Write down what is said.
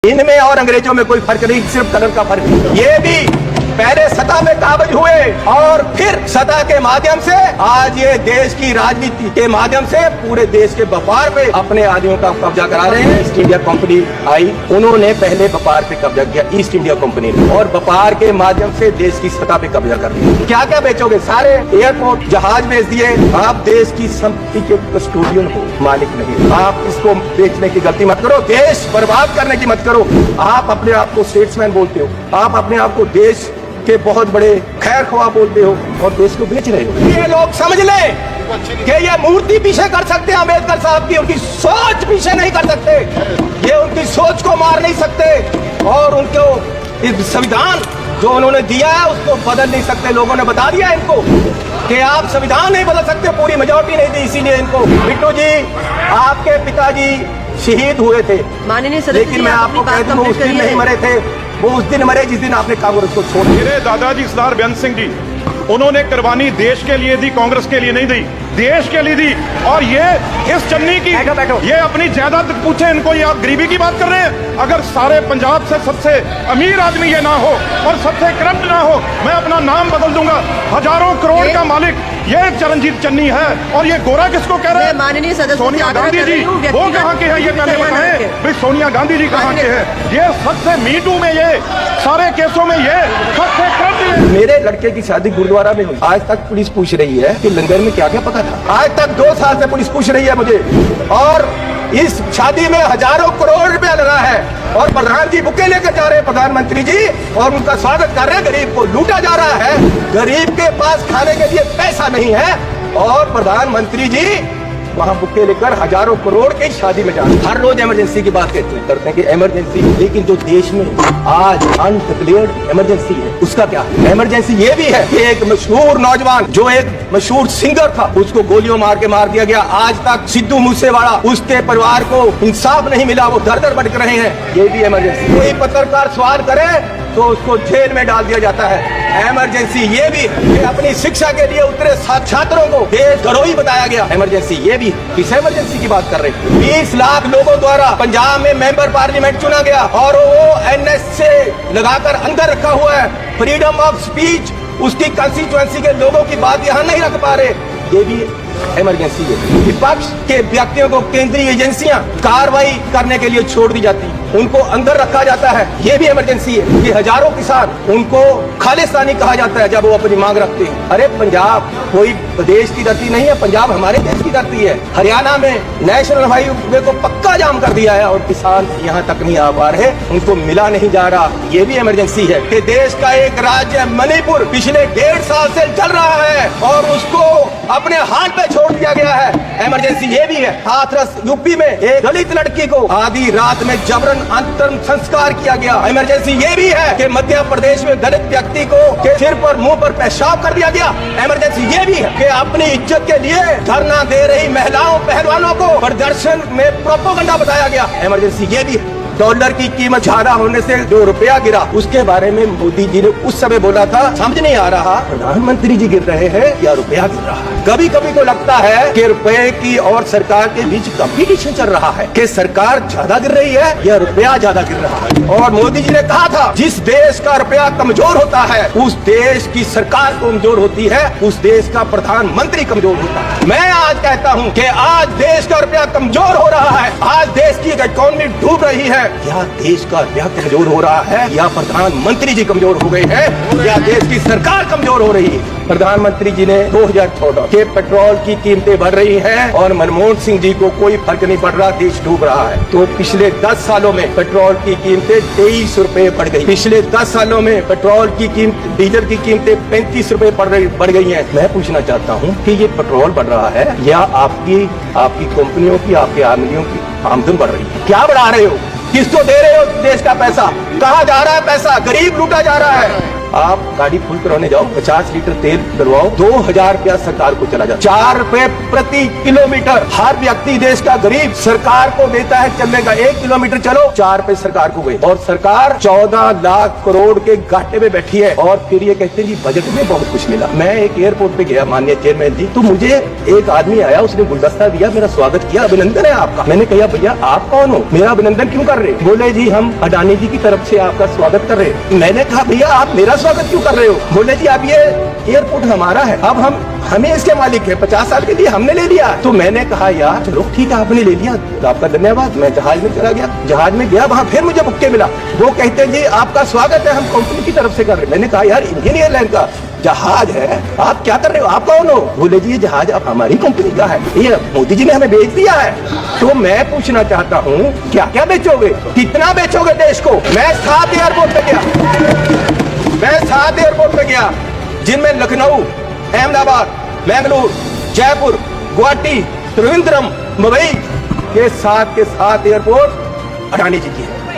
इनमें और अंग्रेजों में कोई फर्क नहीं, सिर्फ कलर का फर्क है। ये भी पहले सतह में काबिज हुए और फिर सतह के माध्यम से आज ये देश की राजनीति के माध्यम से पूरे देश के व्यापार पे अपने आदमियों का कब्जा करा रहे हैं। ईस्ट इंडिया कंपनी आई, उन्होंने पहले व्यापार पे कब्जा किया, ईस्ट इंडिया कंपनी ने, और व्यापार के माध्यम से देश की सतह पे कब्जा कर लिया। क्या क्या बेचोगे? सारे एयरपोर्ट, जहाज बेच दिए। आप देश की संपत्ति के कस्टोडियन हो, मालिक नहीं। आप इसको बेचने की गलती मत करो, देश बर्बाद करने की मत करो। आप अपने आप को स्टेट्समैन बोलते हो, आप अपने आप को देश के बहुत बड़े खैर ख्वाह बोलते हो और देश को बेच रहे हो। ये लोग समझ ले कि ये मूर्ति पीछे कर सकते हैं अम्बेडकर साहब की, उनकी सोच पीछे नहीं कर सकते, ये उनकी सोच को मार नहीं सकते, और उनको इस संविधान जो उन्होंने दिया है उसको बदल नहीं सकते। लोगों ने बता दिया इनको कि आप संविधान नहीं बदल सकते, पूरी मेजॉरिटी नहीं दी, इसीलिए इनको। बिट्टू जी, आपके पिताजी शहीद हुए थे, लेकिन मैं आपको कह दूं उस दिन नहीं मरे थे, वो उस दिन मरे जिस दिन आपने कांग्रेस को छोड़ दिया। मेरे दादाजी सरदार बेअंत सिंह जी, उन्होंने कुर्बानी देश के लिए दी, कांग्रेस के लिए नहीं दी, देश के लिए दी। और ये इस चन्नी की ये अपनी जायदाद पूछे इनको, ये आप गरीबी की बात कर रहे हैं। अगर सारे पंजाब से सबसे अमीर आदमी ये ना हो और सबसे करप्ट ना हो, मैं अपना नाम बदल दूंगा। हजारों करोड़ का मालिक ये चरणजीत चन्नी है। और ये गोरा किसको कह रहे हैं? माननीय सदस्य सोनिया गांधी जी, वो कहाँ के हैं ये पहले बताएं भाई। सोनिया गांधी जी कहाँ के हैं? ये सबसे मीटू में, ये सारे केसों में ये सबसे करप्ट। मेरे लड़के की शादी गुरुद्वारा में हुई, आज तक पुलिस पूछ रही है कि लंगर में क्या क्या पका था। आज तक 2 साल से पुलिस पूछ रही है मुझे, और इस शादी में हजारों करोड़ रुपया लगा है, और प्रधान जी बुके लेकर जा रहे हैं, प्रधानमंत्री जी, और उनका स्वागत कर रहे हैं। गरीब को लूटा जा रहा है, गरीब के पास खाने के लिए पैसा नहीं है, और प्रधानमंत्री जी वहाँ बुके लेकर हजारों करोड़ की शादी में जा रहे हैं। हर रोज इमरजेंसी की बात करते हैं कि इमरजेंसी, लेकिन जो देश में आज अनडिक्लेयर्ड इमरजेंसी है उसका क्या है? इमरजेंसी ये भी है कि एक मशहूर नौजवान जो एक मशहूर सिंगर था, उसको गोलियों मार के मार दिया गया। आज तक सिद्धू मूसेवाला, उसके परिवार को इंसाफ नहीं मिला, वो दर दर भटक रहे हैं। ये भी इमरजेंसी। कोई पत्रकार सवाल करे तो उसको जेल में डाल दिया जाता है। इमरजेंसी ये भी कि अपनी शिक्षा के लिए उतरे छात्रों को देशद्रोही बताया गया। इमरजेंसी ये भी। किस इमरजेंसी की बात कर रहे हैं? 20 लाख लोगों द्वारा पंजाब में मेंबर पार्लियामेंट चुना गया, और वो एनएस से लगाकर अंदर रखा हुआ है। फ्रीडम ऑफ स्पीच, उसकी कंस्टिट्यूएंसी के लोगों की बात यहाँ नहीं रख पा रहे, ये भी इमरजेंसी है। विपक्ष के व्यक्तियों को केंद्रीय एजेंसियां कार्रवाई करने के लिए छोड़ दी जाती, उनको अंदर रखा जाता है, ये भी इमरजेंसी है। कि हजारों किसान, उनको खालिस्तानी कहा जाता है जब वो अपनी मांग रखते हैं। अरे पंजाब कोई प्रदेश की धरती नहीं है, पंजाब हमारे देश की धरती है। हरियाणा में नेशनल हाईवे को पक्का जाम कर दिया है, और किसान यहाँ तक नहीं आ पा रहे, उनको मिला नहीं जा रहा, ये भी इमरजेंसी है। कि देश का एक राज्य मणिपुर पिछले 1.5 साल से चल रहा है और उसको अपने हाथ पे छोड़ दिया गया है, इमरजेंसी ये भी है। हाथरस यूपी में एक दलित लड़की को आधी रात में जबरन अंतिम संस्कार किया गया, इमरजेंसी ये भी है। कि मध्य प्रदेश में दलित व्यक्ति को के सिर पर, मुंह पर पेशाब कर दिया गया, इमरजेंसी ये भी है। कि अपनी इज्जत के लिए धरना दे रही महिलाओं, पहलवानों को प्रदर्शन में प्रोपेगेंडा बताया गया, इमरजेंसी ये भी है। डॉलर की कीमत ज्यादा होने से जो रुपया गिरा, उसके बारे में मोदी जी ने उस समय बोला था, समझ नहीं आ रहा प्रधानमंत्री जी गिर रहे हैं या रुपया गिर रहा है। कभी कभी तो लगता है कि रुपए की और सरकार के बीच कंपटीशन चल रहा है, कि सरकार ज्यादा गिर रही है या रुपया ज्यादा गिर रहा है। और मोदी जी ने कहा था, जिस देश का रुपया कमजोर होता है उस देश की सरकार कमजोर होती है, उस देश का प्रधानमंत्री कमजोर होता है। मैं आज कहता हूँ कि आज देश का रुपया कमजोर हो रहा है, आज देश की इकोनॉमी डूब रही है। क्या देश का रुपया कमजोर हो रहा है, या प्रधानमंत्री जी कमजोर हो गए हैं, या देश की सरकार कमजोर हो रही है? प्रधानमंत्री जी ने 2014 के पेट्रोल की कीमतें बढ़ रही हैं, और मनमोहन सिंह जी को कोई फर्क नहीं पड़ रहा, देश डूब रहा है। तो पिछले 10 सालों में पेट्रोल की कीमतें 23 रुपए बढ़ गई। पिछले 10 सालों में पेट्रोल की कीमत, डीजल की कीमतें 35 रुपए बढ़ गई हैं। मैं पूछना चाहता हूँ कि ये पेट्रोल बढ़ रहा है या आपकी कंपनियों की, आपके आदमियों की आमदन बढ़ रही है? क्या बढ़ा रहे हो? किसको दे रहे हो देश का पैसा? कहाँ जा रहा है पैसा? गरीब लूटा जा रहा है। आप गाड़ी फुल कराने जाओ, 50 लीटर तेल डलवाओ, 2000 रुपया सरकार को चला जाता, 4 रुपए प्रति किलोमीटर हर व्यक्ति देश का गरीब सरकार को देता है चलने का। 1 किलोमीटर चलो 4 रुपए सरकार को गए, और सरकार 14 लाख करोड़ के घाटे में बैठी है। और फिर ये कहते हैं जी बजट में बहुत कुछ मिला। मैं एक एयरपोर्ट पे गया माननीय चेयरमैन जी, तो मुझे एक आदमी आया, उसने गुलदस्ता दिया, मेरा स्वागत किया, अभिनंदन है आपका। मैंने कहा भैया आप कौन हो, मेरा अभिनंदन क्यों कर रहे? बोले जी हम अडानी जी की तरफ से आपका स्वागत कर रहे। मैंने कहा भैया आप मेरा स्वागत क्यों कर रहे हो? बोले जी अब ये एयरपोर्ट हमारा है, अब हमें इसके मालिक है, 50 साल के लिए हमने ले लिया। तो मैंने कहा यार चलो ठीक है आपने ले लिया, तो आपका धन्यवाद। मैं जहाज में चला गया, जहाज में गया, वहां फिर मुझे बुक्के मिला, वो कहते हैं जी आपका स्वागत है, हम कंपनी की तरफ से कर रहे हैं। मैंने कहा यार इंडियन एयरलाइन का जहाज है, आप क्या कर रहे हो, आप कौन हो? बोले जी ये जहाज अब हमारी कंपनी का है, ये मोदी जी ने हमें बेच दिया है। तो मैं पूछना चाहता हूँ क्या क्या बेचोगे, कितना बेचोगे देश को? मैं 7 एयरपोर्ट पे गया, मैं 7 एयरपोर्ट पे गया, जिनमें लखनऊ, अहमदाबाद, बेंगलुरु, जयपुर, गुवाहाटी, त्रिवेंद्रम, मुंबई, ये 7 के 7 एयरपोर्ट अडानी जी की है।